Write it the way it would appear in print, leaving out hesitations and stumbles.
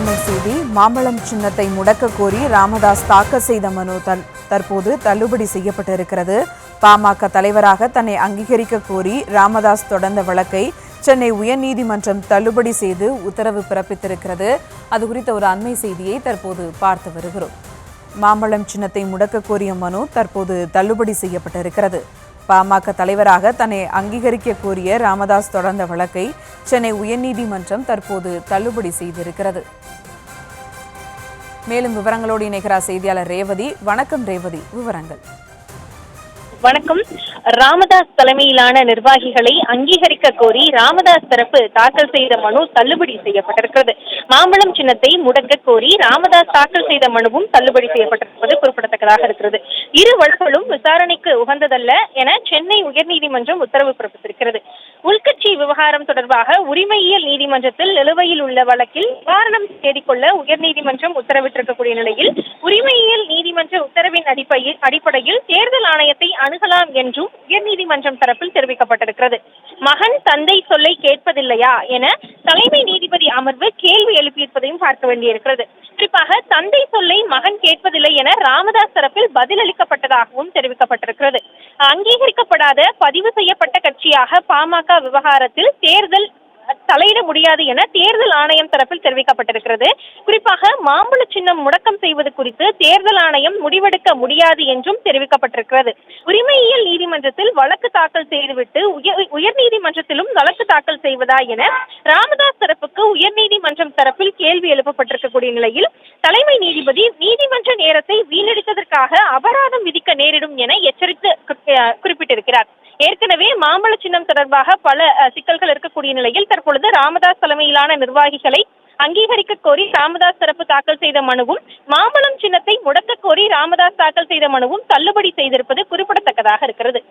அண்மை செய்தி. மாம்பழம் சின்னத்தை முடக்க கோரி ராமதாஸ் தாக்கல் செய்த மனு தற்போது தள்ளுபடி செய்யப்பட்டிருக்கிறது. பாமக தலைவராக தன்னை அங்கீகரிக்க கோரி ராமதாஸ் தொடர்ந்த வழக்கை சென்னை உயர்நீதிமன்றம் தள்ளுபடி செய்து உத்தரவு பிறப்பித்திருக்கிறது. அது குறித்த ஒரு அண்மை செய்தியை தற்போது பார்த்து வருகிறோம். மாம்பழம் சின்னத்தை முடக்க கோரிய மனு தற்போது தள்ளுபடி செய்யப்பட்டிருக்கிறது. பாமக தலைவராக தன்னை அங்கீகரிக்க கோரிய ராமதாஸ் தொடர்ந்த வழக்கை சென்னை உயர்நீதிமன்றம் தற்போது தள்ளுபடி செய்திருக்கிறது. மேலும் விவரங்களோடு இணைகிறார் செய்தியாளர் ரேவதி. வணக்கம் ரேவதி, விவரங்கள். வணக்கம். ராமதாஸ் தலைமையிலான நிர்வாகிகளை அங்கீகரிக்க கோரி ராமதாஸ் தரப்பு தாக்கல் செய்த மனு தள்ளுபடி செய்யப்பட்டிருக்கிறது. மாம்பழம் சின்னத்தை முடக்க கோரி ராமதாஸ் தாக்கல் செய்த மனுவும் தள்ளுபடி செய்யப்பட்டிருப்பது குறிப்பிடத்தக்கதாக இருக்கிறது. இரு வழக்குகளும் விசாரணைக்கு உகந்ததல்ல என சென்னை உயர்நீதிமன்றம் உத்தரவு பிறப்பித்திருக்கிறது. உள்கட்சி விவகாரம் தொடர்பாக உரிமையியல் நீதிமன்றத்தில் நிலுவையில் உள்ள வழக்கில் நிவாரணம் தேடிக்கொள்ள உயர்நீதிமன்றம் உத்தரவிட்டிருக்கக்கூடிய நிலையில் உரிமையியல் நீதிமன்ற உத்தரவின் அடிப்படையில் தேர்தல் ஆணையத்தை அணுகலாம் என்றும் உயர்நீதிமன்றம் தரப்பில் தெரிவிக்கப்பட்டிருக்கிறது. மகன் தந்தை சொல்லை கேட்பதில்லையா என தலைமை நீதிபதி அமர்வு கேள்வி எழுப்பியிருப்பதையும் பார்க்க வேண்டியிருக்கிறது. குறிப்பாக தந்தை சொல்லை மகன் கேட்பதில்லை என ராமதாஸ் தரப்பில் பதிலளிக்கப்பட்டதாகவும் தெரிவிக்கப்பட்டிருக்கிறது. அங்கீகரிக்கப்படாத பதிவு செய்யப்பட்ட கட்சியாக பாமக விவகாரத்தில் தேர்தல் தலையிட முடியாது என தேர்தல் ஆணையம் தரப்பில் தெரிவிக்கப்பட்டிருக்கிறது. குறிப்பாக மாம்பழ சின்னம் முடக்கம் செய்வது குறித்து தேர்தல் ஆணையம் முடிவெடுக்க முடியாது என்றும் தெரிவிக்கப்பட்டிருக்கிறது. உரிமையியல் நீதிமன்றத்தில் வழக்கு தாக்கல் செய்துவிட்டு உயர்நீதிமன்றத்திலும் வழக்கு தாக்கல் செய்வதா என ராமதாஸ் தரப்புக்கு உயர்நீதிமன்றம் தரப்பில் கேள்வி எழுப்பப்பட்டிருக்கக்கூடிய நிலையில் தலைமை நீதிபதி நீதிமன்ற நேரத்தை வீணடித்ததற்காக அபராதம் விதிக்க நேரிடும் என எச்சரித்து குறிப்பிட்டிருக்கிறார். ஏற்கனவே மாம்பழ சின்னம் தொடர்பாக பல சிக்கல்கள் இருக்கக்கூடிய நிலையில் தற்பொழுது ராமதாஸ் தலைமையிலான நிர்வாகிகளை அங்கீகரிக்க கோரி ராமதாஸ் தரப்பு தாக்கல் செய்த மனுவும் மாம்பழம் சின்னத்தை முடக்க கோரி ராமதாஸ் தாக்கல் செய்த மனுவும் தள்ளுபடி செய்திருப்பது குறிப்பிடத்தக்கதாக இருக்கிறது.